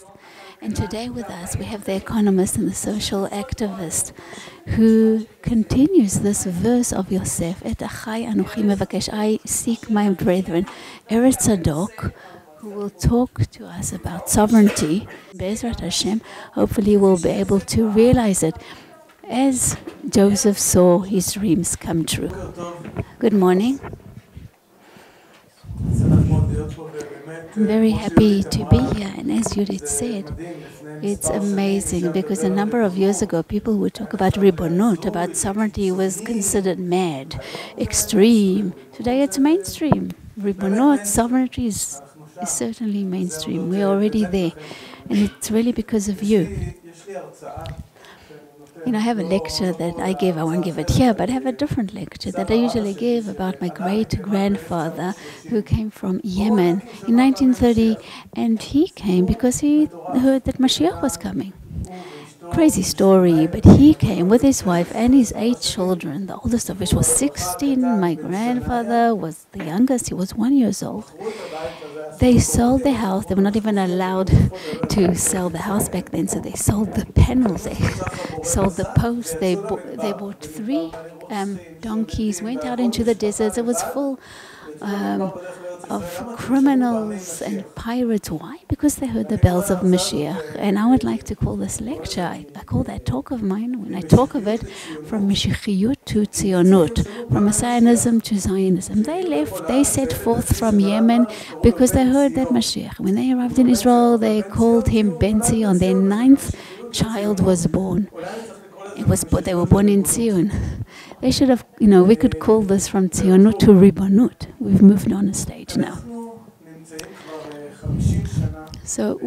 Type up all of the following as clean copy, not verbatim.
economist. And today with us we have the economist and the social activist who continues this verse of Yosef, Et achai anochi mevakesh, I seek my brethren, Erez Tzadok, who will talk to us about sovereignty. Be'ezrat Hashem, hopefully we'll be able to realize it as Joseph saw his dreams come true. Good morning. I'm very happy to be here, and as Judith said, it's amazing because a number of years ago people would talk about ribonut, about sovereignty was considered mad, extreme. Today it's mainstream. Ribonut, sovereignty is certainly mainstream. We're already there, and it's really because of you. I have a lecture that I give, I won't give it here, but I have a different lecture that I usually give about my great-grandfather who came from Yemen in 1930, and he came because he heard that Mashiach was coming. Crazy story, but he came with his wife and his 8 children, the oldest of which was 16. My grandfather was the youngest, he was 1 year old. They sold their house. They were not even allowed to sell the house back then, so they sold the panels, they sold the posts. They bought 3 donkeys, went out into the deserts. It was full of criminals and pirates. Why? Because they heard the bells of Mashiach. And I would like to call this lecture, I call that talk of mine, when I talk of it, from Mashiachiyut to Tzionut, from Messianism to Zionism. They left, they set forth from Yemen because they heard that Mashiach. When they arrived in Israel, they called him Ben Zion. Their 9th child was born. They were born in Zion. They should have, we could call this from Tzionut to Ribonut. We've moved on a stage now. So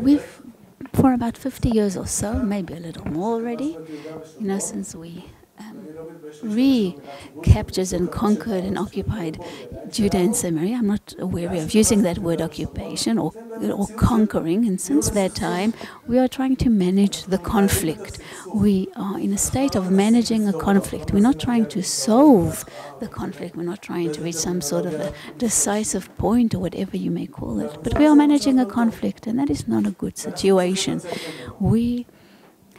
for about 50 years or so, maybe a little more already, since we recaptured and conquered and occupied Judah and Samaria. I'm not wary of using that word occupation or conquering, and since that time we are trying to manage the conflict. We are in a state of managing a conflict. We're not trying to solve the conflict. We're not trying to reach some sort of a decisive point or whatever you may call it, but we are managing a conflict, and that is not a good situation. We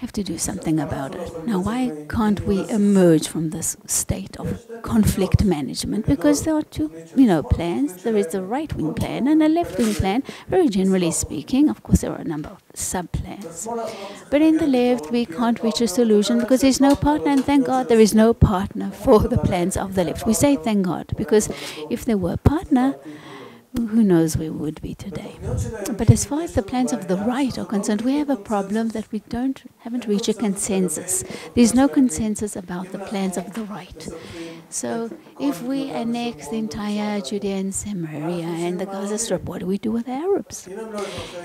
have to do something about it. Now, why can't we emerge from this state of conflict management? Because there are 2, plans. There is a right-wing plan and a left-wing plan, very generally speaking. Of course, there are a number of sub-plans. But in the left, we can't reach a solution because there's no partner, and thank God there is no partner for the plans of the left. We say thank God, because if there were a partner, who knows where we would be today. But as far as the plans of the right are concerned, we have a problem that we haven't reached a consensus. There's no consensus about the plans of the right. So if we annex the entire Judea and Samaria and the Gaza Strip, what do we do with the Arabs?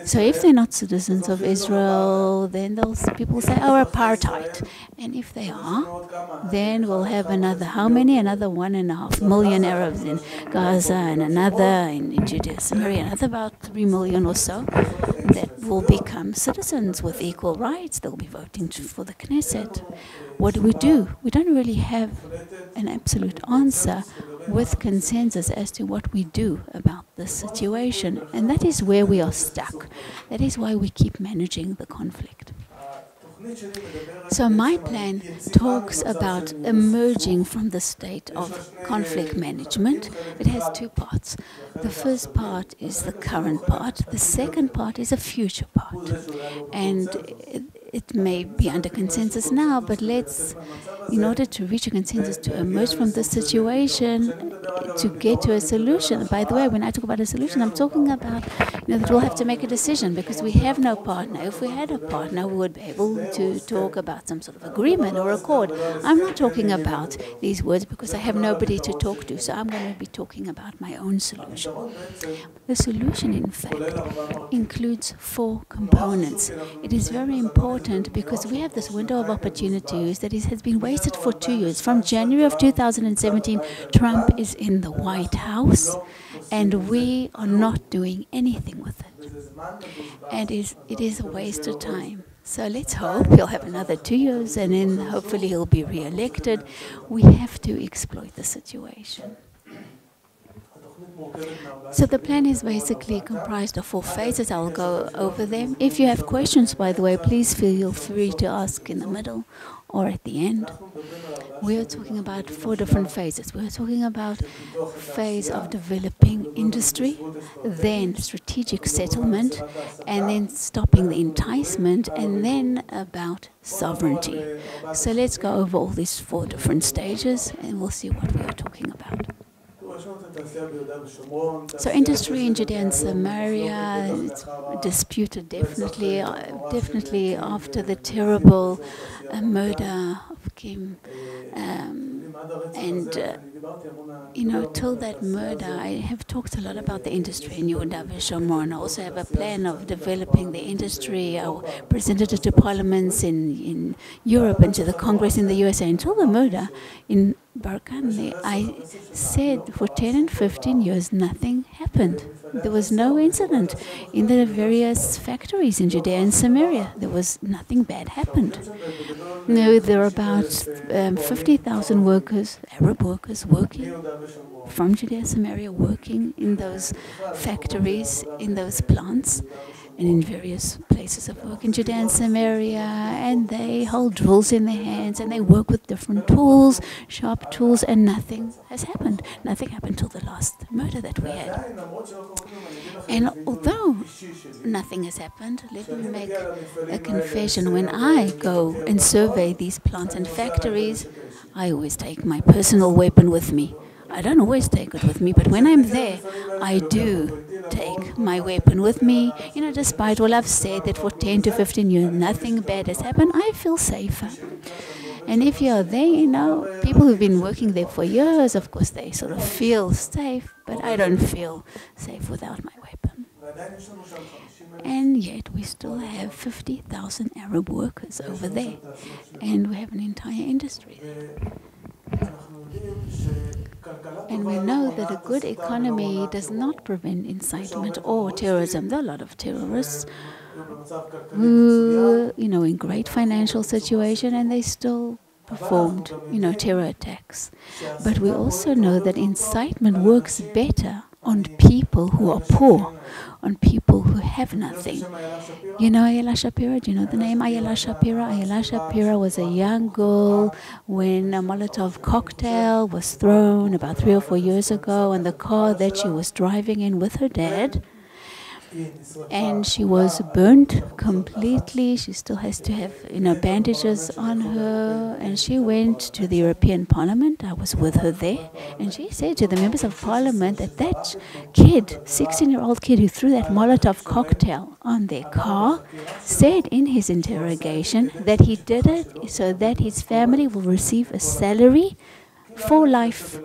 So if they're not citizens of Israel, then people say, apartheid. And if they are, then we'll have another, how many? Another 1.5 million Arabs in Gaza, and another in Judea, Samaria, another about 3 million or so that will become citizens with equal rights. They'll be voting for the Knesset. What do? We don't really have an absolute answer with consensus as to what we do about this situation. And that is where we are stuck. That is why we keep managing the conflict. So my plan talks about emerging from the state of conflict management. It has 2 parts. The first part is the current part. The second part is a future part. And it may be under consensus now, but in order to reach a consensus, to emerge from the situation, to get to a solution. By the way, when I talk about a solution, I'm talking about that we'll have to make a decision because we have no partner. If we had a partner, we would be able to talk about some sort of agreement or accord. I'm not talking about these words because I have nobody to talk to, so I'm going to be talking about my own solution. The solution, in fact, includes 4 components. It is very important because we have this window of opportunities that has been wasted for 2 years. From January of 2017, Trump is in the White House, and we are not doing anything with it. And it is a waste of time. So let's hope he'll have another 2 years, and then hopefully he'll be re-elected. We have to exploit the situation. So the plan is basically comprised of 4 phases. I'll go over them. If you have questions, by the way, please feel free to ask in the middle or at the end. We are talking about 4 different phases. We are talking about phase of developing industry, then strategic settlement, and then stopping the enticement, and then about sovereignty. So let's go over all these 4 different stages, and we'll see what we are talking about. So industry in Judea and Samaria, it's disputed definitely after the terrible murder of Kim. Till that murder, I have talked a lot about the industry in Yehuda v'Shomron. I also have a plan of developing the industry. I presented it to parliaments in Europe and to the Congress in the USA. Until the murder in Barkanle, I said for 10 and 15 years nothing happened. There was no incident in the various factories in Judea and Samaria. There was nothing bad happened. No, there are about 50,000 workers, Arab workers, working from Judea and Samaria, working in those factories, in those plants, and in various places of work in Judea and Samaria, and they hold drills in their hands, and they work with different tools, sharp tools, and nothing has happened. Nothing happened till the last murder that we had. And although nothing has happened, let me make a confession. When I go and survey these plants and factories, I always take my personal weapon with me. I don't always take it with me, but when I'm there, I do take my weapon with me. Despite all I've said that for 10 to 15 years, nothing bad has happened, I feel safer. And if you're there, people who've been working there for years, of course, they sort of feel safe, but I don't feel safe without my weapon. And yet we still have 50,000 Arab workers over there, and we have an entire industry there. And we know that a good economy does not prevent incitement or terrorism. There are a lot of terrorists who, in great financial situation, and they still performed, terror attacks. But we also know that incitement works better on people who are poor, on people who have nothing. Ayala Shapira, do you know the name Ayala Shapira? Ayala Shapira was a young girl when a Molotov cocktail was thrown about 3 or 4 years ago in the car that she was driving in with her dad. And she was burnt completely. She still has to have, bandages on her. And she went to the European Parliament. I was with her there. And she said to the members of Parliament that kid, 16-year-old kid who threw that Molotov cocktail on their car, said in his interrogation that he did it so that his family will receive a salary for life.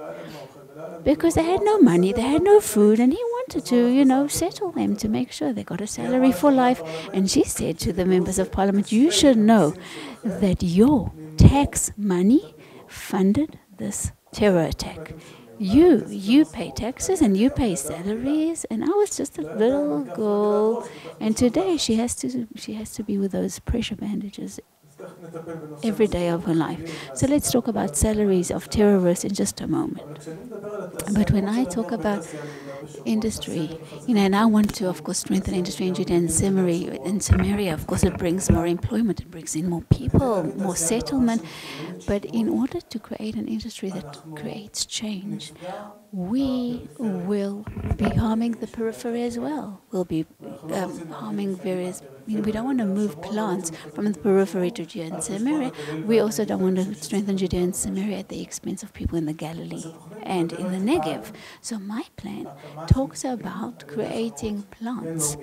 Because they had no money, they had no food, and he wanted to, settle them to make sure they got a salary for life. And she said to the members of Parliament, you should know that your tax money funded this terror attack. You pay taxes and you pay salaries, and I was just a little girl, and today she has to be with those pressure bandages every day of her life. So let's talk about salaries of terrorists in just a moment. But when I talk about industry, and I want to, of course, strengthen industry in Judea and Samaria, of course, it brings more employment, it brings in more people, more settlement. But in order to create an industry that creates change, we will be harming the periphery as well. We'll be harming various. We don't want to move plants from the periphery to Judea and Samaria. We also don't want to strengthen Judea and Samaria at the expense of people in the Galilee and in the Negev. So my plan talks about creating plants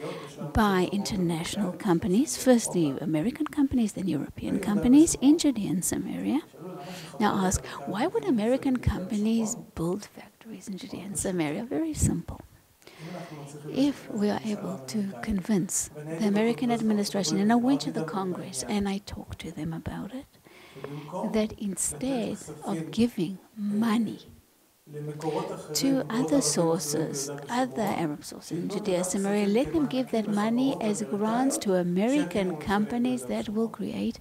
by international companies, firstly American companies, then European companies in Judea and Samaria. Now ask, why would American companies build factories in Judea and Samaria? Very simple. If we are able to convince the American administration, and I went to the Congress and I talked to them about it, that instead of giving money to other sources, other Arab sources in Judea and Samaria, let them give that money as grants to American companies that will create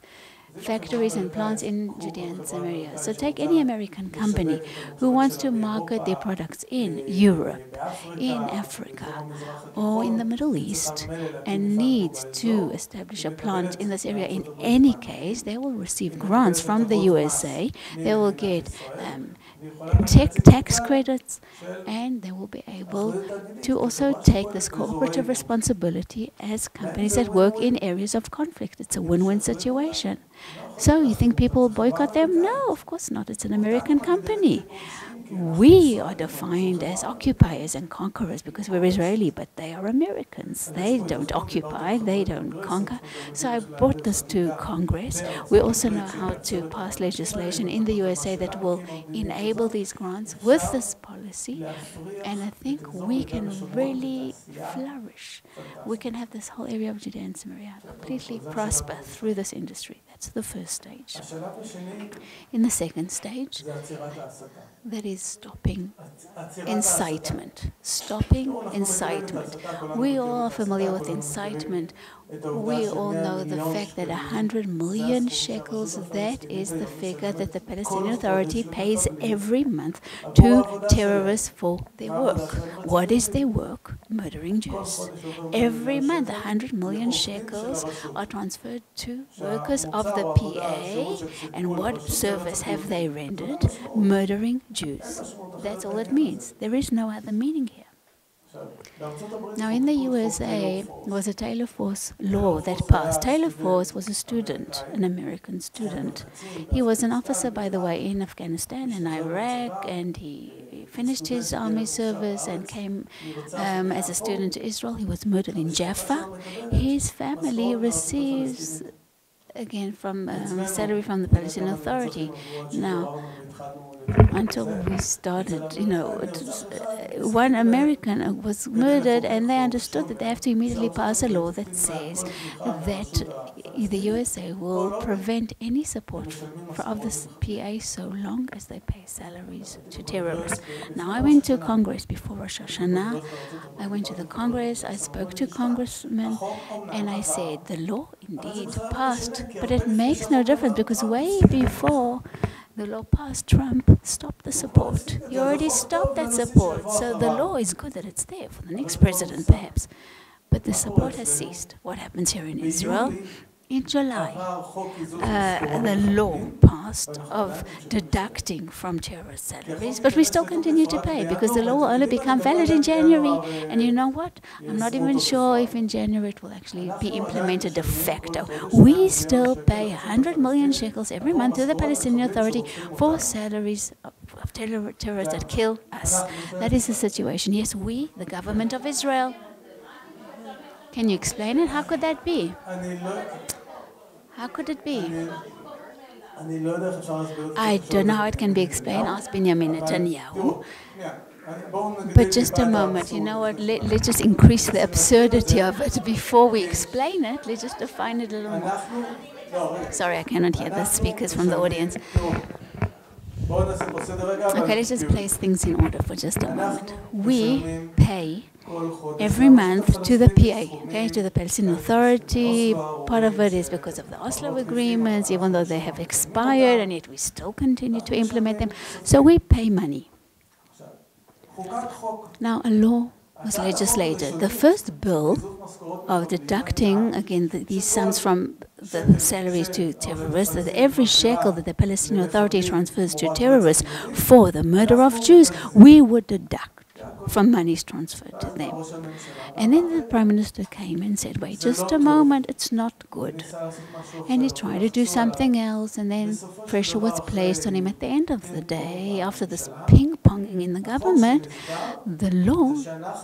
factories and plants in Judea and Samaria. So take any American company who wants to market their products in Europe, in Africa, or in the Middle East, and needs to establish a plant in this area. In any case, they will receive grants from the USA. They will get tax credits, and they will be able to also take this cooperative responsibility as companies that work in areas of conflict. It's a win-win situation. So you think people boycott them? No, of course not. It's an American company. We are defined as occupiers and conquerors because we're Israeli, but they are Americans. They don't occupy, they don't conquer. So I brought this to Congress. We also know how to pass legislation in the USA that will enable these grants with this policy. And I think we can really flourish. We can have this whole area of Judea and Samaria completely prosper through this industry. That's the first stage. In the second stage, that is stopping incitement. Stopping incitement. We all are familiar with incitement. We all know the fact that 100 million shekels, that is the figure that the Palestinian Authority pays every month to terrorists for their work. What is their work? Murdering Jews. Every month, 100 million shekels are transferred to workers of the PA. And what service have they rendered? Murdering Jews. That's all it means. There is no other meaning here. Now, in the USA, there was a Taylor Force law that passed. Taylor Force was a student, an American student. He was an officer, by the way, in Afghanistan and Iraq, and he finished his army service and came as a student to Israel. He was murdered in Jaffa. His family receives, again, from a salary from the Palestinian Authority. Now, until we started, one American was murdered, and they understood that they have to immediately pass a law that says that the USA will prevent any support of this PA so long as they pay salaries to terrorists. Now, I went to Congress before Rosh Hashanah. I went to the Congress, I spoke to congressmen, and I said, the law indeed passed, but it makes no difference because way before the law passed, Trump stopped the support. He already stopped that support. So the law is good that it's there for the next president, perhaps. But the support has ceased. What happens here in Israel? In July, the law passed of deducting from terrorist salaries, but we still continue to pay because the law will only become valid in January. And you know what? I'm not even sure if in January it will actually be implemented de facto. We still pay 100 million shekels every month to the Palestinian Authority for salaries of terrorists that kill us. That is the situation. Yes, we, the government of Israel. Can you explain it? How could that be? How could it be? I don't know how it can be explained. Ask Benjamin Netanyahu. But just a moment. You know what? Let's just increase the absurdity of it before we explain it. Let's just define it a little more. Sorry, I cannot hear the speakers from the audience. Okay, let's just place things in order for just a moment. We pay every month to the PA, okay, to the Palestinian Authority. Part of it is because of the Oslo agreements, even though they have expired, and yet we still continue to implement them. So we pay money. Now, a law was legislated. The first bill of deducting, again, these sums from the salaries to terrorists, that every shekel that the Palestinian Authority transfers to terrorists for the murder of Jews, we would deduct from monies transferred to them. And then the Prime Minister came and said, wait, just a moment, it's not good. And he tried to do something else, and then pressure was placed on him. At the end of the day, after this ping-ponging in the government, the law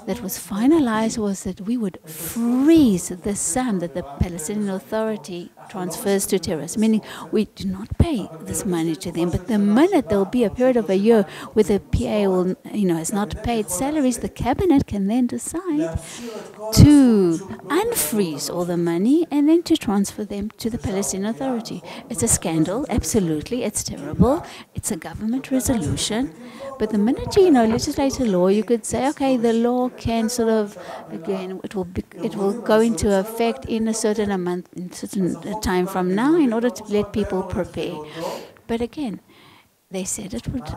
that was finalized was that we would freeze the sum that the Palestinian Authority transfers to terrorists, meaning we do not pay this money to them. But the minute there will be a period of a year where the PA will, has not paid salaries, the cabinet can then decide to unfreeze all the money and then to transfer them to the Palestinian Authority. It's a scandal, absolutely. It's terrible. It's It's a government resolution. But the minute you legislate a law, you could say, okay, the law can sort of, again, it will go into effect in a certain amount, in certain time from now, in order to let people prepare. But again, they said it would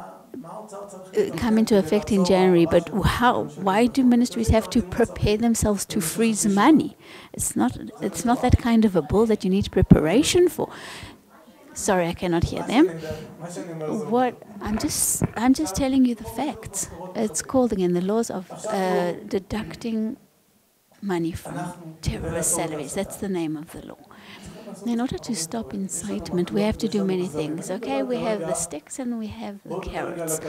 come into effect in January. But how? Why do ministries have to prepare themselves to freeze money? It's not that kind of a bill that you need preparation for. Sorry, I cannot hear them. What? I'm just telling you the facts. It's called again the laws of deducting money from terrorist salaries. That's the name of the law. In order to stop incitement, we have to do many things. Okay, we have the sticks and we have the carrots.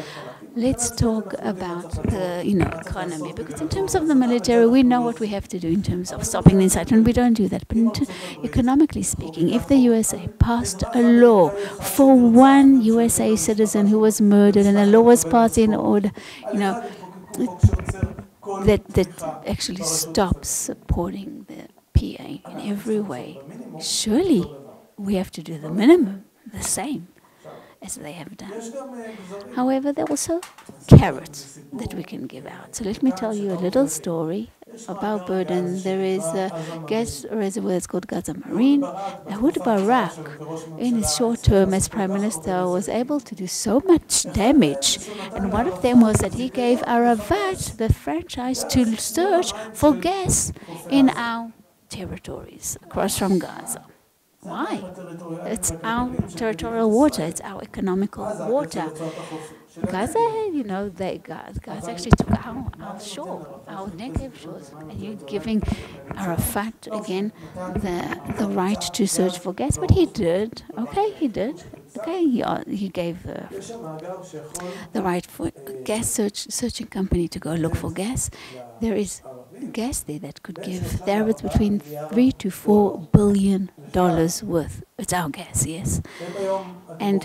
Let's talk about the economy, because in terms of the military, we know what we have to do in terms of stopping the incitement. We don't do that. But economically speaking, if the USA passed a law for one USA citizen who was murdered, and a law was passed in order, that actually stops supporting the PA in every way, surely we have to do the minimum, the same as they have done. However, there are also carrots that we can give out. So let me tell you a little story about burden. There is a gas reservoir, it's called Gaza Marine. Ehud Barak, in his short term as Prime Minister, was able to do so much damage. And one of them was that he gave Aravat the franchise to search for gas in our territories across from Gaza. Why? It's our territorial water. It's our economical water. Gaza, Gaza actually took our shore, our Negev shores, and you're giving Arafat again the right to search for gas. But he did. Okay, he did. Okay, he gave the right for a gas searching company to go look for gas. There is gas there that could give the average between $3 to $4 billion worth. It's our gas, yes. And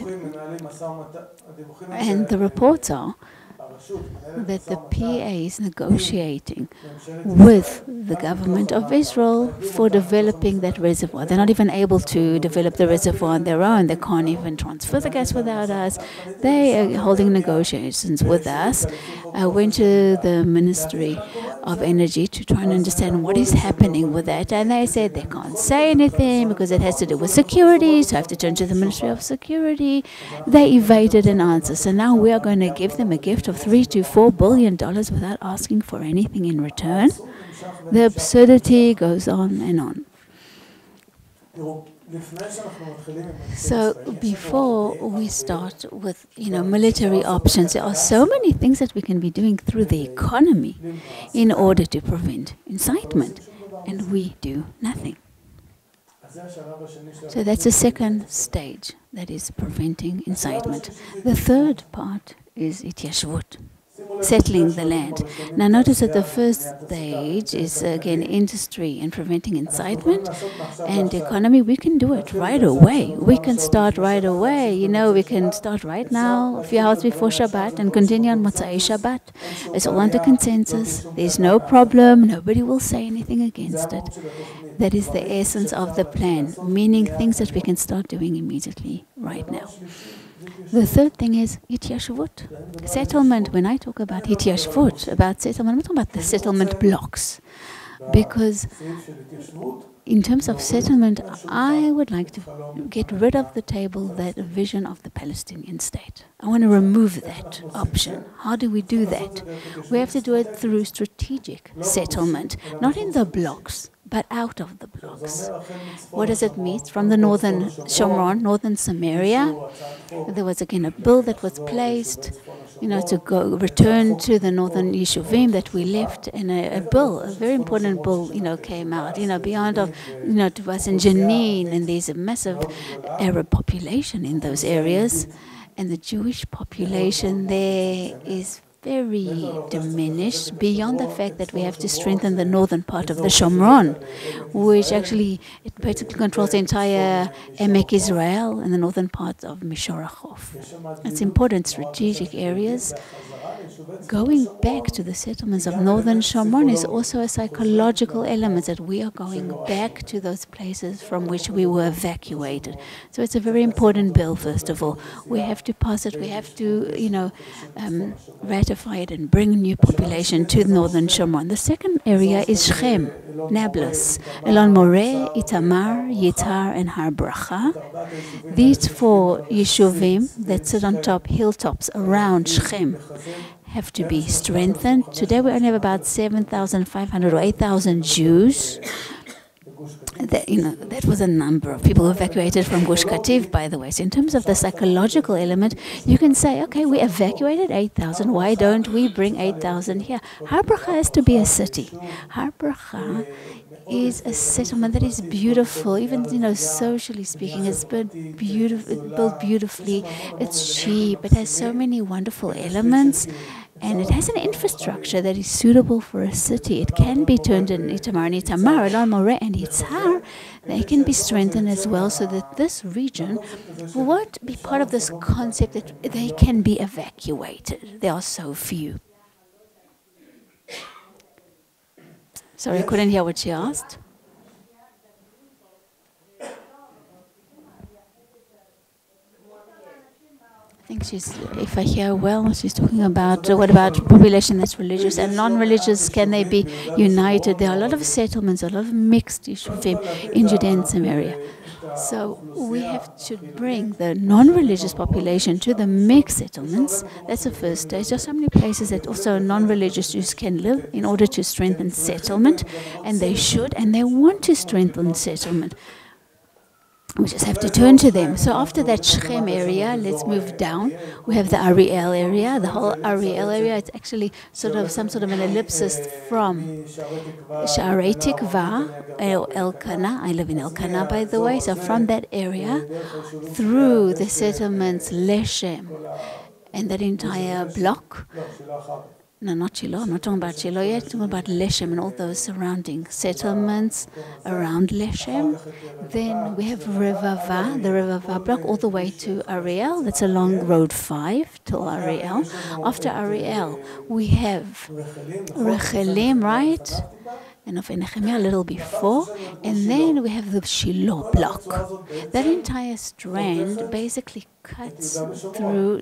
the reports are that the PA is negotiating with the government of Israel for developing that reservoir. They're not even able to develop the reservoir on their own. They can't even transfer the gas without us. They are holding negotiations with us. I went to the Ministry of Energy to try and understand what is happening with that, and they said they can't say anything because it has to do with security, so I have to turn to the Ministry of Security. They evaded an answer, so now we are going to give them a gift of $3 to $4 billion without asking for anything in return. The absurdity goes on and on. So before we start with military options, there are so many things that we can be doing through the economy in order to prevent incitement, and we do nothing. So that's the second stage, that is preventing incitement. The third part is Ityashvut, settling the land. Now notice that the first stage is again industry and preventing incitement, and economy. We can do it right away. We can start right away. We can start right now, a few hours before Shabbat, and continue on Motzai Shabbat. It's all under consensus. There's no problem. Nobody will say anything against it. That is the essence of the plan, meaning things that we can start doing immediately right now. The third thing is Ityashvut. Settlement. When I talk about Ityashvut, about settlement, I'm talking about the settlement blocks. Because in terms of settlement, I would like to get rid of the table that vision of the Palestinian state. I want to remove that option. How do we do that? We have to do it through strategic settlement, not in the blocks, but out of the blocks. What does it mean? From the northern Shomron, northern Samaria, there was again a bill that was placed, to return to the northern Yeshuvim that we left, and a bill, a very important bill, came out, beyond of, to us in Jenin, and there's a massive Arab population in those areas, and the Jewish population there is very diminished, beyond the fact that we have to strengthen the northern part of the Shomron, which actually, it basically controls the entire Emek Israel and the northern part of Mishor HaChof. It's important strategic areas. going back to the settlements of northern Shomron is also a psychological element, that we are going back to those places from which we were evacuated. So it's a very important bill, first of all. We have to pass it, we have to, ratify it and bring new population to northern Shomron. The second area is Shechem, Nablus, Elon Moreh, Itamar, Yitar, and Har Bracha. These four yeshuvim that sit on top hilltops around Shechem have to be strengthened. Today we only have about 7,500 or 8,000 Jews. That was a number of people who evacuated from Gush Katif, by the way. So in terms of the psychological element, you can say, okay, we evacuated 8,000. Why don't we bring 8,000 here? Har Bracha has to be a city. Har Bracha is a settlement that is beautiful, even socially speaking. It's built beautifully. It's cheap. It has so many wonderful elements. And it has an infrastructure that is suitable for a city. It can be turned in Itamar and Itamar, Elon Moreh and Yitzhar. They can be strengthened as well, so that this region won't be part of this concept that they can be evacuated. There are so few. Sorry, I couldn't hear what she asked. I think if I hear well, she's talking about what about population that's religious and non-religious, can they be united? There are a lot of settlements, a lot of mixed yeshuvim in Judea and Samaria. So we have to bring the non-religious population to the mixed settlements. That's the first stage. There are so many places that also non-religious Jews can live in order to strengthen settlement, and they should, and they want to strengthen settlement. We just have to turn to them. So after that Shechem area, let's move down. We have the Ariel area. The whole Ariel area, it's actually some sort of an ellipsis from Sha'arei Tikva, Elkanah. I live in Elkanah, by the way. So from that area, through the settlements Leshem, and that entire block. No, not Shiloh. I'm not talking about Shiloh yet. I'm talking about Leshem and all those surrounding settlements around Leshem. Then we have Revava, the Revava block, all the way to Ariel. That's along Road 5 till Ariel. After Ariel, we have Rechelim, right? And of Nehemiah a little before, and then we have the Shiloh block. That entire strand basically cuts through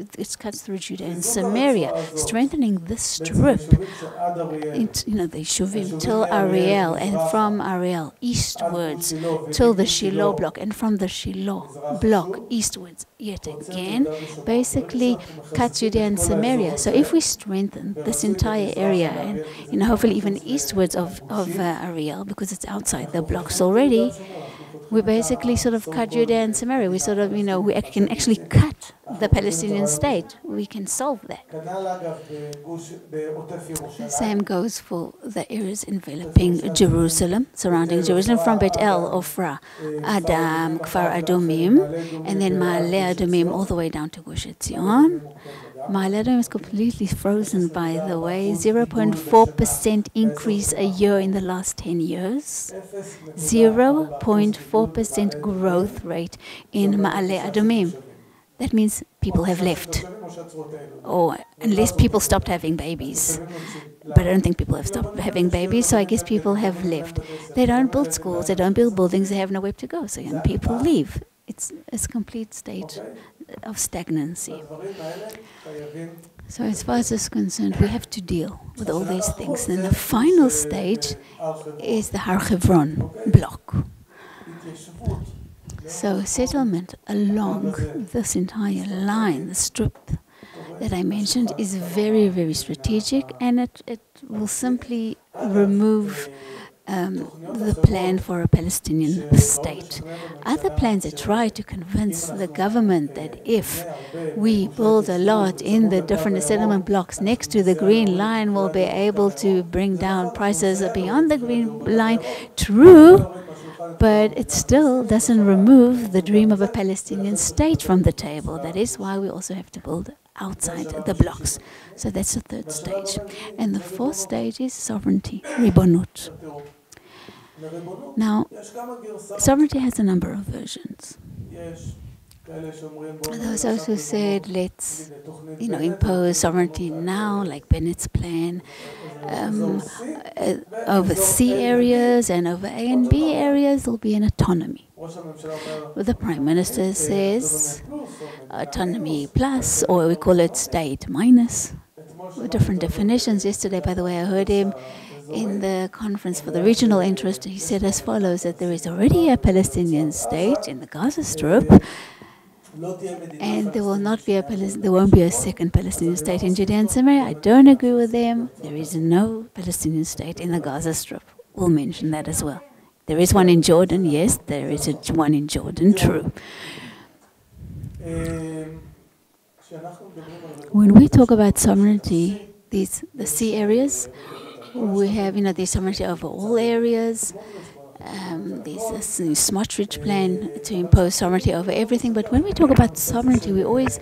Judah and Samaria, strengthening this strip, the Shuvim till Ariel, and from Ariel eastwards till the Shiloh block, and from the Shiloh block eastwards yet again, basically cuts Judah and Samaria. So if we strengthen this entire area, and hopefully even eastwards of Ariel, because it's outside the blocks already, we basically sort of cut Judah and Samaria. We sort of, we can actually cut the Palestinian state. We can solve that. The same goes for the areas enveloping Jerusalem, surrounding Jerusalem, from Bet El, Ofra, Adam, Kfar Adumim, and then Ma'ale Adumim all the way down to Gush Etzion. Ma'ale Adumim is completely frozen, by the way. 0.4% increase a year in the last 10 years. 0.4% growth rate in Ma'ale Adumim. That means people have left. Or unless people stopped having babies. But I don't think people have stopped having babies, so I guess people have left. They don't build schools, they don't build buildings, they have nowhere to go, so young people leave. It's a complete state of stagnancy. So as far as this is concerned, we have to deal with all these things. Then the final stage is the Har Hebron block. So settlement along this entire line, the strip that I mentioned, is very, very strategic, and it will simply remove the plan for a Palestinian state. Other plans that try to convince the government that if we build a lot in the different settlement blocks next to the green line, we'll be able to bring down prices beyond the green line. True. But it still doesn't remove the dream of a Palestinian state from the table. That is why we also have to build outside the blocks. So that's the third stage. And the fourth stage is sovereignty, Ribonut. Now, sovereignty has a number of versions. Those who said, let's impose sovereignty now, like Bennett's plan, um, over C areas and over A and B areas, there'll be an autonomy. The Prime Minister says autonomy plus, or we call it state minus, with different definitions. Yesterday, by the way, I heard him in the conference for the regional interest. He said as follows, that there is already a Palestinian state in the Gaza Strip, and there won't be a second Palestinian state in Judea and Samaria. I don't agree with them. There is no Palestinian state in the Gaza Strip. We'll mention that as well. There is one in Jordan, yes. There is one in Jordan, true. When we talk about sovereignty, the sea areas, we have the sovereignty over all areas. There's a Smotrich plan to impose sovereignty over everything. But when we talk about sovereignty, we always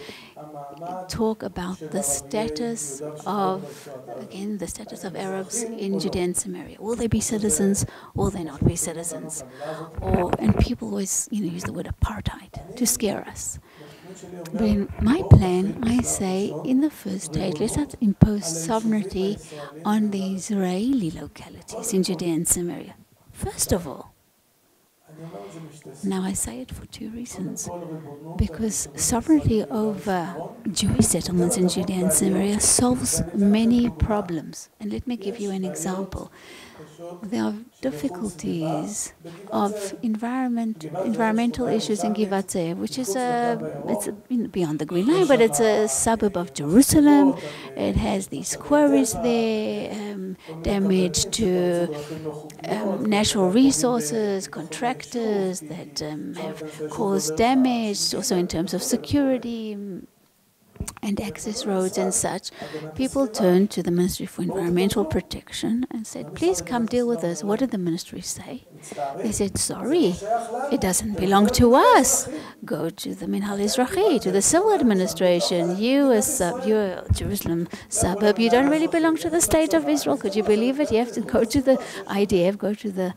talk about the status of, again, the status of Arabs in Judea and Samaria. Will they be citizens? Will they not be citizens? And people always, use the word apartheid to scare us. But in my plan, I say, in the first stage, let's not impose sovereignty on the Israeli localities in Judea and Samaria. First of all, now I say it for two reasons. Because sovereignty over Jewish settlements in Judea and Samaria solves many problems. And let me give you an example. There are difficulties of environmental issues in Givat Ze'ev, which is it's beyond the Green Line, but it's a suburb of Jerusalem. It has these quarries there, damage to natural resources, contractors that have caused damage, also in terms of security and access roads and such. People turned to the Ministry for Environmental Protection and said, please come deal with us. What did the ministry say? They said, sorry, it doesn't belong to us. Go to the Minhal Ezrachi, to the civil administration. You're a Jerusalem suburb. You don't really belong to the state of Israel. Could you believe it? You have to go to the IDF, go to the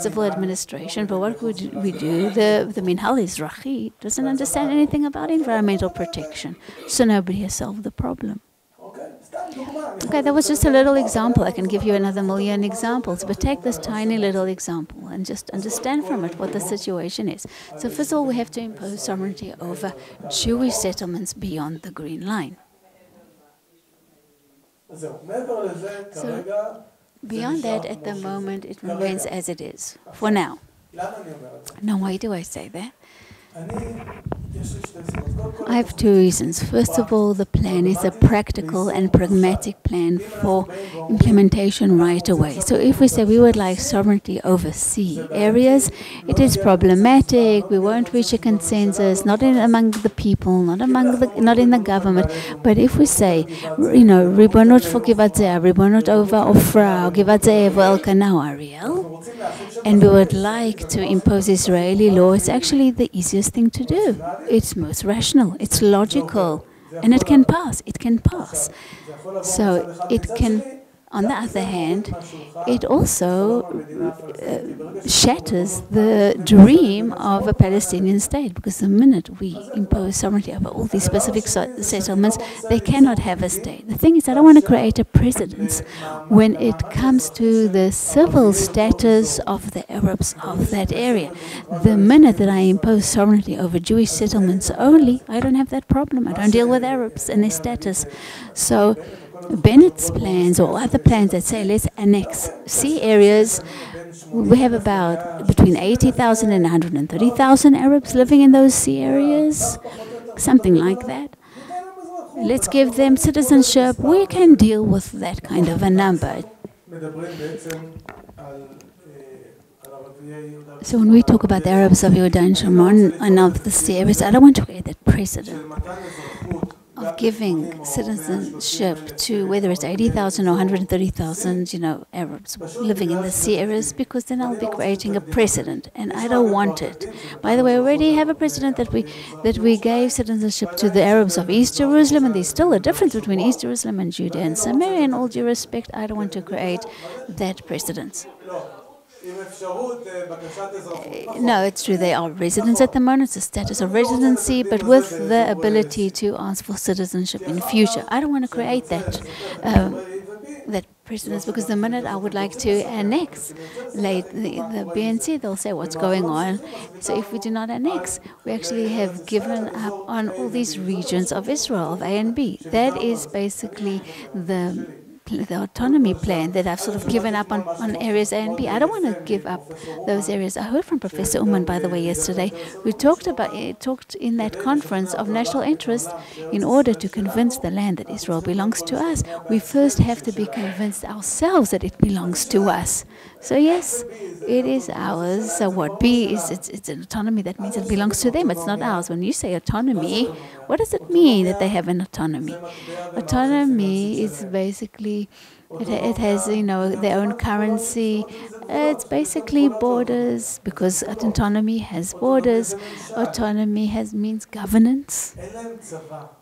civil administration. But what could we do? The Minhal Ezrachi doesn't understand anything about environmental protection. So nobody has solved the problem. Okay, that was just a little example. I can give you another million examples, but take this tiny little example and just understand from it what the situation is. So first of all, we have to impose sovereignty over Jewish settlements beyond the Green Line. So beyond that, at the moment, it remains as it is, for now. Now, why do I say that? I have two reasons. First of all, the plan is a practical and pragmatic plan for implementation right away. So if we say we would like sovereignty over sea areas, it is problematic. We won't reach a consensus, not among the people, not in the government. But if we say, Ribonot for Givat Ze'ev, Ribonot over Ofra, Givat Ze'ev, Elkanah, Ariel, and we would like to impose Israeli law, it's actually the easiest thing to do. It's most rational, it's logical, and it can pass. It can pass. So it can, on the other hand, it also shatters the dream of a Palestinian state, because the minute we impose sovereignty over all these specific settlements, they cannot have a state. The thing is, I don't want to create a precedence when it comes to the civil status of the Arabs of that area. The minute that I impose sovereignty over Jewish settlements only, I don't have that problem. I don't deal with Arabs and their status. So Bennett's plans or other plans that say let's annex sea areas, we have about between 80,000 and 130,000 Arabs living in those sea areas, something like that. Let's give them citizenship. We can deal with that kind of a number. So when we talk about the Arabs of Yehuda and Shomron and of the sea areas, I don't want to create that precedent of giving citizenship to whether it's 80,000 or 130,000, Arabs living in the sea areas, because then I'll be creating a precedent, and I don't want it. By the way, we already have a precedent that we gave citizenship to the Arabs of East Jerusalem, and there's still a difference between East Jerusalem and Judea and Samaria. In all due respect, I don't want to create that precedent. No, it's true. They are residents at the moment. It's a status of residency, but with the ability to ask for citizenship in future. I don't want to create that precedence, because the minute I would like to annex the BNC, they'll say, what's going on? So if we do not annex, we actually have given up on all these regions of Israel, of A and B. That is basically the autonomy plan that I've sort of given up on areas A and B. I don't want to give up those areas. I heard from Professor Uman, by the way, yesterday, who talked in that conference of national interest. In order to convince the land that Israel belongs to us, we first have to be convinced ourselves that it belongs to us. So yes, it is ours. So what B is, it's an autonomy. That means it belongs to them. It's not ours. When you say autonomy, what does it mean that they have an autonomy? Autonomy is basically, it has, their own currency. It's basically borders, because autonomy has borders. Autonomy means governance.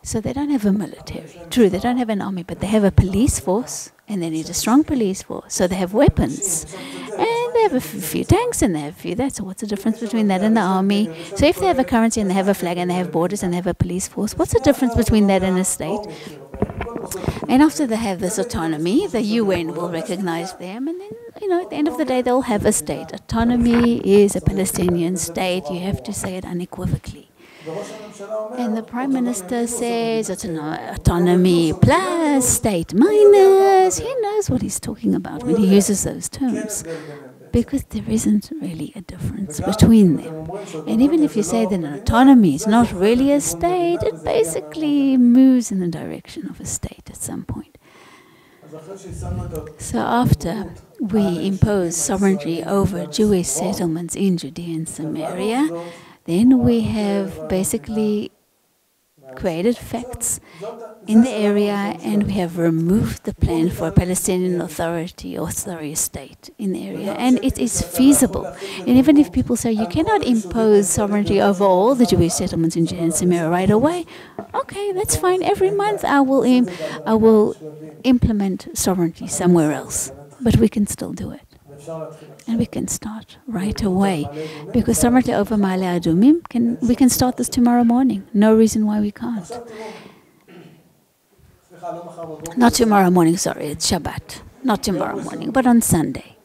So they don't have a military. True, they don't have an army, but they have a police force, and they need a strong police force. So they have weapons, and they have a few tanks, and they have a few that. So what's the difference between that and the army? So if they have a currency, and they have a flag, and they have borders, and they have a police force, what's the difference between that and a state? And after they have this autonomy, the UN will recognize them, and then, at the end of the day, they'll have a state. Autonomy is a Palestinian state. You have to say it unequivocally. And the Prime Minister says it's an autonomy plus state minus. He knows what he's talking about when he uses those terms, because there isn't really a difference between them. And even if you say that an autonomy is not really a state, it basically moves in the direction of a state at some point. So after we impose sovereignty over Jewish settlements in Judea and Samaria, then we have basically created facts in the area, and we have removed the plan for a Palestinian authority or state in the area. And it is feasible. And even if people say you cannot impose sovereignty over all the Jewish settlements in Judea and Samaria right away, okay, that's fine. Every month I will implement sovereignty somewhere else. But we can still do it. And we can start right away, because sovereignty over Ma'ale Adumim, we can start this tomorrow morning. No reason why we can't. Not tomorrow morning, sorry, it's Shabbat. Not tomorrow morning, but on Sunday.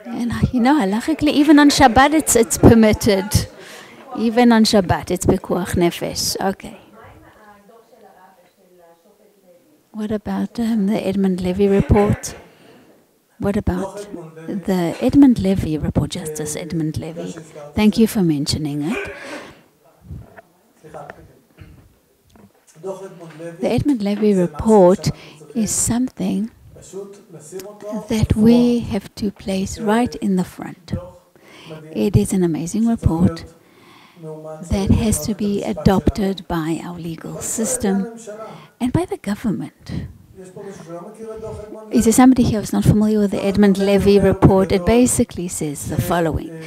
And halachically, even on Shabbat, it's permitted. Even on Shabbat, it's pikuach nefesh. Okay. What about the Edmund Levy report? What about the Edmund Levy report, Justice Edmund Levy? Thank you for mentioning it. The Edmund Levy report is something that we have to place right in the front. It is an amazing report that has to be adopted by our legal system and by the government. Is there somebody here who's not familiar with the Edmund Levy report? It basically says the following.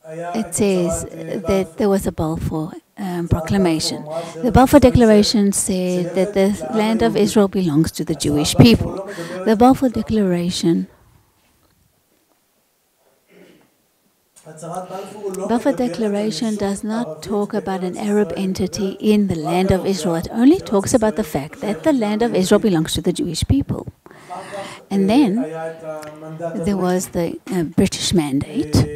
It says that there was a Balfour proclamation. The Balfour Declaration said that the land of Israel belongs to the Jewish people. The Balfour Declaration does not talk about an Arab entity in the land of Israel. It only talks about the fact that the land of Israel belongs to the Jewish people. And then there was the British mandate.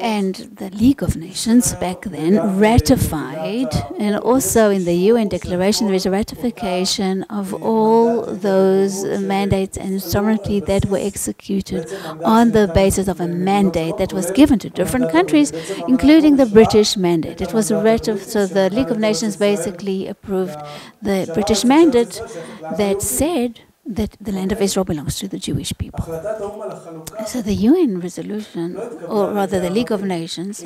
And the League of Nations back then ratified, and also in the UN Declaration there is a ratification of all those mandates and sovereignty that were executed on the basis of a mandate that was given to different countries, including the British mandate. It was so the League of Nations basically approved the British mandate that said that the land of Israel belongs to the Jewish people. So the UN resolution, or rather the League of Nations,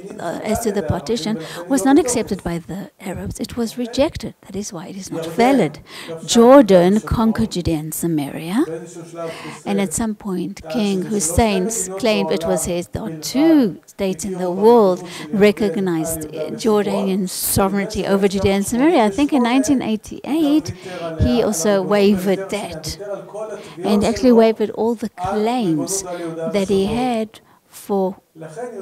as to the partition, was not accepted by the Arabs. It was rejected. That is why it is not valid. Jordan conquered Judea and Samaria, and at some point King Hussein claimed it was his. There are two states in the world recognized Jordanian sovereignty over Judea and Samaria. I think in 1988 he also waived that, and actually waived all the claims that he had for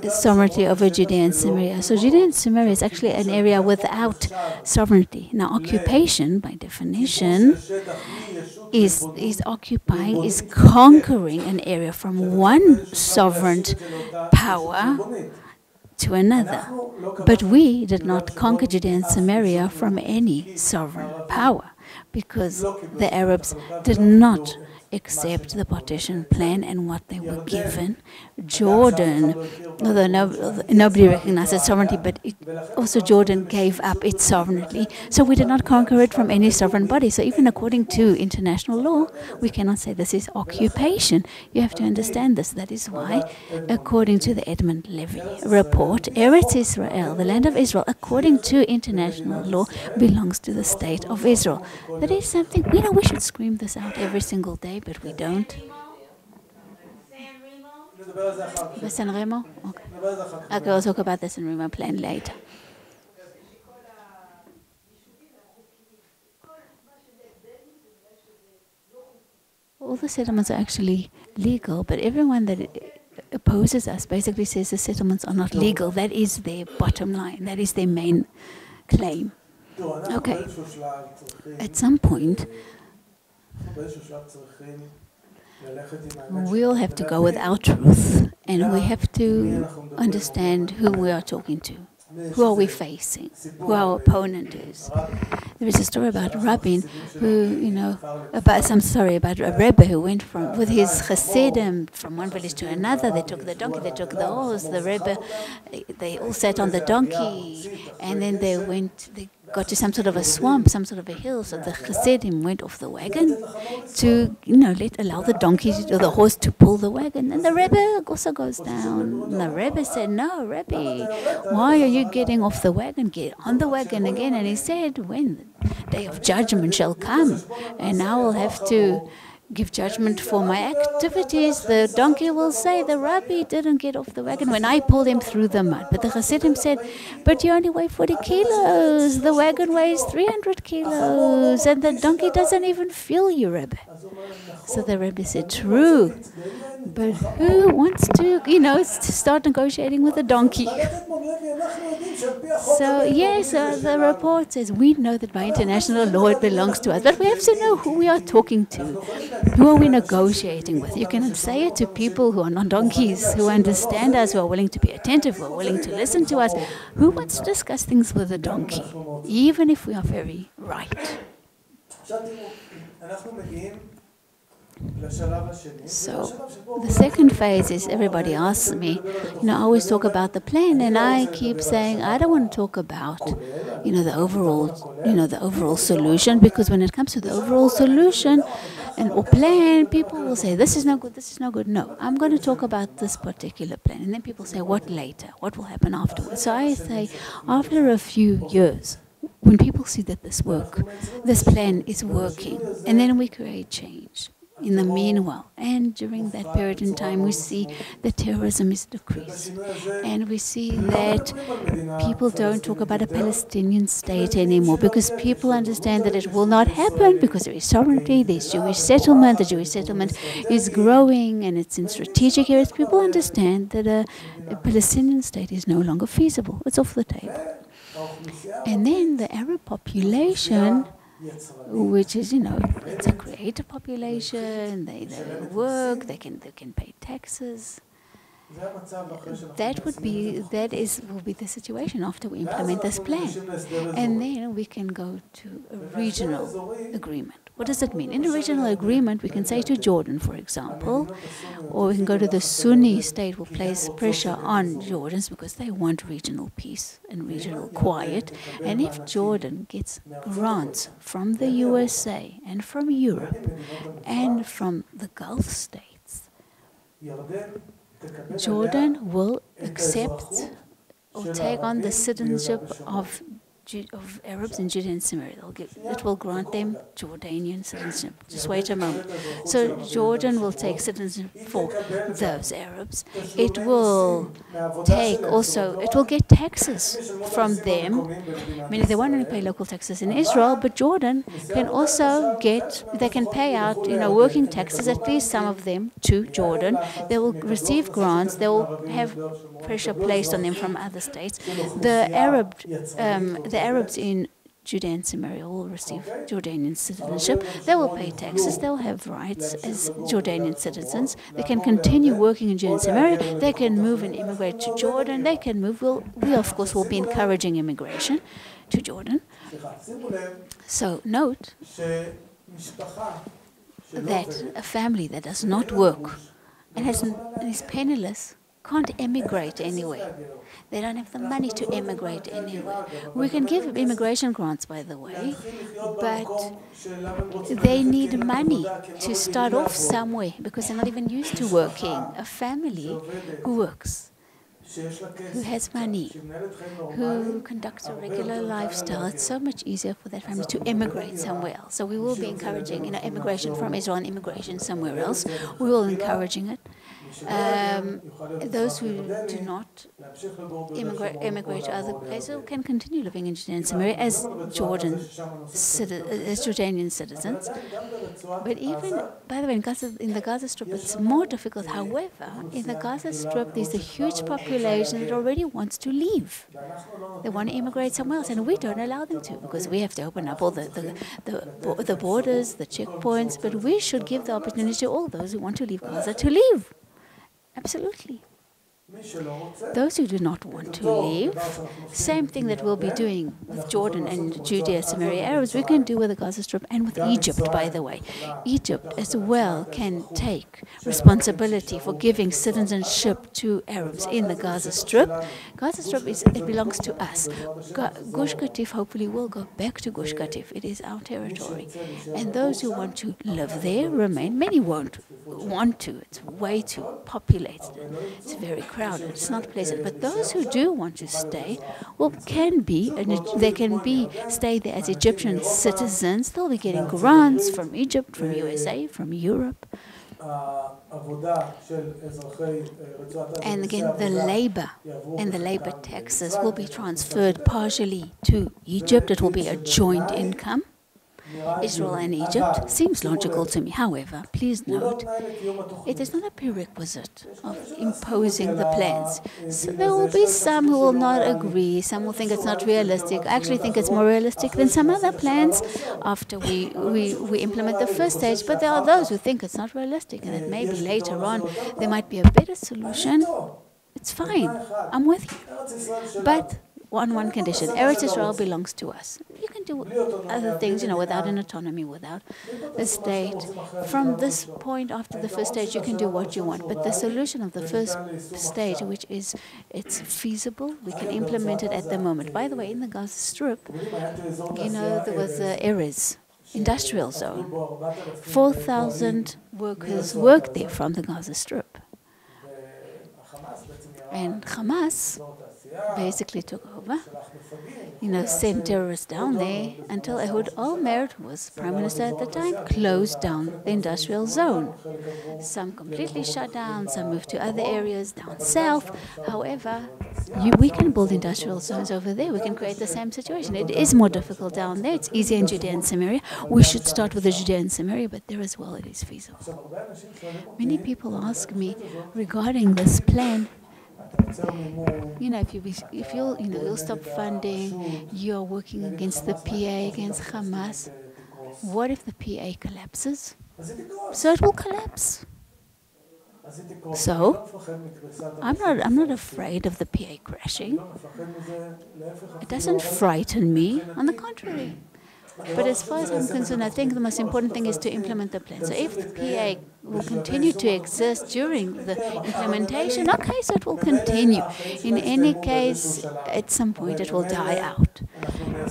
sovereignty over Judea and Samaria. So Judea and Samaria is actually an area without sovereignty. Now, occupation, by definition, is occupying, is conquering an area from one sovereign power to another. But we did not conquer Judea and Samaria from any sovereign power, because the Arabs did not accept the partition plan and what they were given. Jordan, although nobody recognized its sovereignty, but also Jordan gave up its sovereignty. So we did not conquer it from any sovereign body. So even according to international law, we cannot say this is occupation. You have to understand this. That is why, according to the Edmund Levy report, Erez Israel, the land of Israel, according to international law, belongs to the state of Israel. That is something, we should scream this out every single day, but we don't. San Remo? Okay, we'll talk about the San Remo plan later. All the settlements are actually legal, but everyone that opposes us basically says the settlements are not legal. That is their bottom line. That is their main claim. Okay. At some point, we'll have to go with our truth, and we have to understand who we are talking to. Who are we facing? Who our opponent is? There is a story about Rabin who, about a Rebbe who went with his Hasidim from one village to another. They took the donkey, they took the horse, the Rebbe, they all sat on the donkey, and then they got to some sort of a swamp, some sort of a hill, so the Hasidim went off the wagon to, allow the donkey or the horse to pull the wagon. And the Rebbe also goes down. And the Rebbe said, "No, Rebbe, why are you getting off the wagon? Get on the wagon again." And he said, "When the day of judgment shall come, and I will have to give judgment for my activities, the donkey will say, the Rabbi didn't get off the wagon when I pulled him through the mud." But the Hasidim said, "But you only weigh 40 kilos. The wagon weighs 300 kilos. And the donkey doesn't even feel you, Rebbe." So the Rebbe said, "True. But who wants to, start negotiating with a donkey?" So, yes, the report says we know that by international law it belongs to us. But we have to know who we are talking to. Who are we negotiating with? You can say it to people who are not donkeys, who understand us, who are willing to be attentive, who are willing to listen to us. Who wants to discuss things with a donkey, even if we are very right? So the second phase is everybody asks me, I always talk about the plan, and I keep saying I don't want to talk about, the overall solution, because when it comes to the overall solution or plan, people will say this is no good, this is no good. No, I'm going to talk about this particular plan, and then people say, what later? What will happen afterwards? So I say, after a few years, when people see that this plan is working, and then we create change. In the meanwhile, and during that period in time, we see that terrorism is decreased. And we see that people don't talk about a Palestinian state anymore, because people understand that it will not happen, because there is sovereignty, there's Jewish settlement, the Jewish settlement is growing, and it's in strategic areas. People understand that a Palestinian state is no longer feasible. It's off the table. And then the Arab population, which is, it's a creative population, they work, they can pay taxes. That will be the situation after we implement this plan. And then we can go to a regional agreement What does it mean? In a regional agreement, we can say to Jordan, for example, or we can go to the Sunni state will place pressure on Jordans because they want regional peace and regional quiet. And if Jordan gets grants from the USA and from Europe and from the Gulf states, Jordan will accept or take on the citizenship of Arabs in Judea and Samaria. It will grant them Jordanian citizenship. Just wait a moment. So Jordan will take citizenship for those Arabs. It will take also, it will get taxes from them. Meaning they won't only pay local taxes in Israel, but Jordan can also get, they can pay out, working taxes, at least some of them, to Jordan. They will receive grants. They will have pressure placed on them from other states. The Arabs in Judea and Samaria will receive Jordanian citizenship. They will pay taxes. They will have rights as Jordanian citizens. They can continue working in Judea and Samaria. They can move and immigrate to Jordan. They can move. We, of course, will be encouraging immigration to Jordan. So note that a family that does not work and is penniless can't emigrate anywhere. They don't have the money to emigrate anywhere. We can give immigration grants, by the way, but they need money to start off somewhere because they're not even used to working. A family who works, who has money, who conducts a regular lifestyle, it's so much easier for that family to immigrate somewhere else. So we will be encouraging, immigration from Israel and immigration somewhere else. We will be encouraging it. Those who do not immigrate to other places can continue living in Judea and Samaria as Jordanian citizens. But even, by the way, in the Gaza Strip, it's more difficult. However, in the Gaza Strip, there's a huge population that already wants to leave. They want to immigrate somewhere else, and we don't allow them to because we have to open up all the borders, the checkpoints, but we should give the opportunity to all those who want to leave Gaza to leave. Absolutely. Those who do not want to leave, same thing that we'll be doing with Jordan and Judea, Samaria, Arabs, we can do with the Gaza Strip and with Egypt, by the way. Egypt as well can take responsibility for giving citizenship to Arabs in the Gaza Strip. Gaza Strip, it belongs to us. Gush Katif hopefully will go back to Gush Katif. It is our territory. And those who want to live there remain. Many won't want to. It's way too populated. It's very crowded. It's not pleasant. But those who do want to stay, they can stay there as Egyptian citizens. They'll be getting grants from Egypt, from USA, from Europe. And again, the labor and the labor taxes will be transferred partially to Egypt. It will be a joint income. Israel and Egypt seems logical to me. However, please note, it is not a prerequisite of imposing the plans. So there will be some who will not agree, some will think it's not realistic. I actually think it's more realistic than some other plans after we implement the first stage, but there are those who think it's not realistic and that maybe later on there might be a better solution. It's fine. I'm with you. But on one condition, Erez Israel belongs to us. You can do other things, without an autonomy, without a state. From this point after the first stage, you can do what you want. But the solution of the first stage, which is it's feasible, we can implement it at the moment. By the way, in the Gaza Strip, there was the Erez industrial zone. 4,000 workers worked there from the Gaza Strip. And Hamas basically took over, sent terrorists down there until Ehud Olmert, who was prime minister at the time, closed down the industrial zone. Some completely shut down, some moved to other areas down south. However, we can build industrial zones over there. We can create the same situation. It is more difficult down there. It's easier in Judea and Samaria. We should start with the Judea and Samaria, but there as well it is feasible. Many people ask me regarding this plan, if you'll stop funding, you're working against the PA, against Hamas. What if the PA collapses? So it will collapse. So I'm not afraid of the PA crashing. It doesn't frighten me. On the contrary, But as far as I'm concerned, I think the most important thing is to implement the plan. So if the PA will continue to exist during the implementation, okay, so it will continue. In any case, at some point it will die out.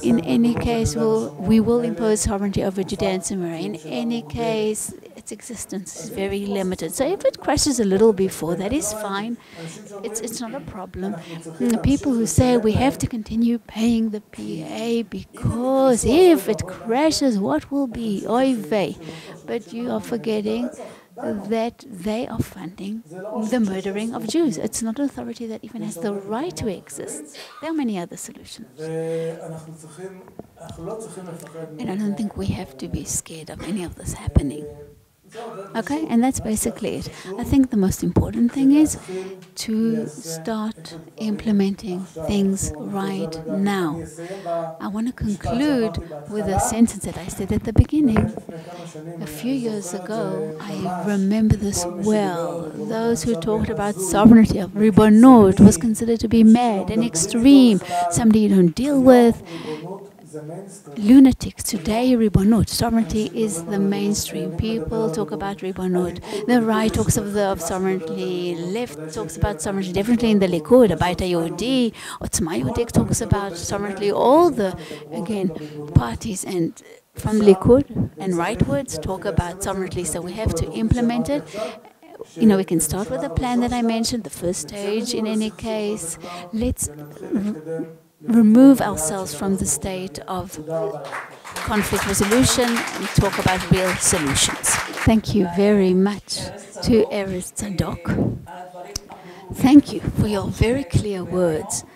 In any case, we will impose sovereignty over Judea and Samaria. In any case, its existence is very limited. So if it crashes a little before, that is fine. It's not a problem. People who say we have to continue paying the PA because if it crashes, what will be? Oy vey. But you are forgetting that they are funding the murdering of Jews. It's not an authority that even has the right to exist. There are many other solutions. And I don't think we have to be scared of any of this happening. Okay, and that's basically it. I think the most important thing is to start implementing things right now. I want to conclude with a sentence that I said at the beginning. A few years ago, I remember this well. Those who talked about sovereignty of Ribbonut was considered to be mad and extreme, somebody you don't deal with. Lunatics. Today, Ribbonut, sovereignty is the mainstream. People talk about Ribbonut. The right talks of sovereignty. Left talks about sovereignty. Definitely in the Likud, Abait HaYehudi, Otzma Yehudit talks about sovereignty. All the, again, parties and from Likud and rightwards talk about sovereignty. So we have to implement it. You know, we can start with the plan that I mentioned, the first stage in any case. Let's remove ourselves from the state of conflict resolution and talk about real solutions. Thank you very much to Erez Tzadok. Thank you for your very clear words.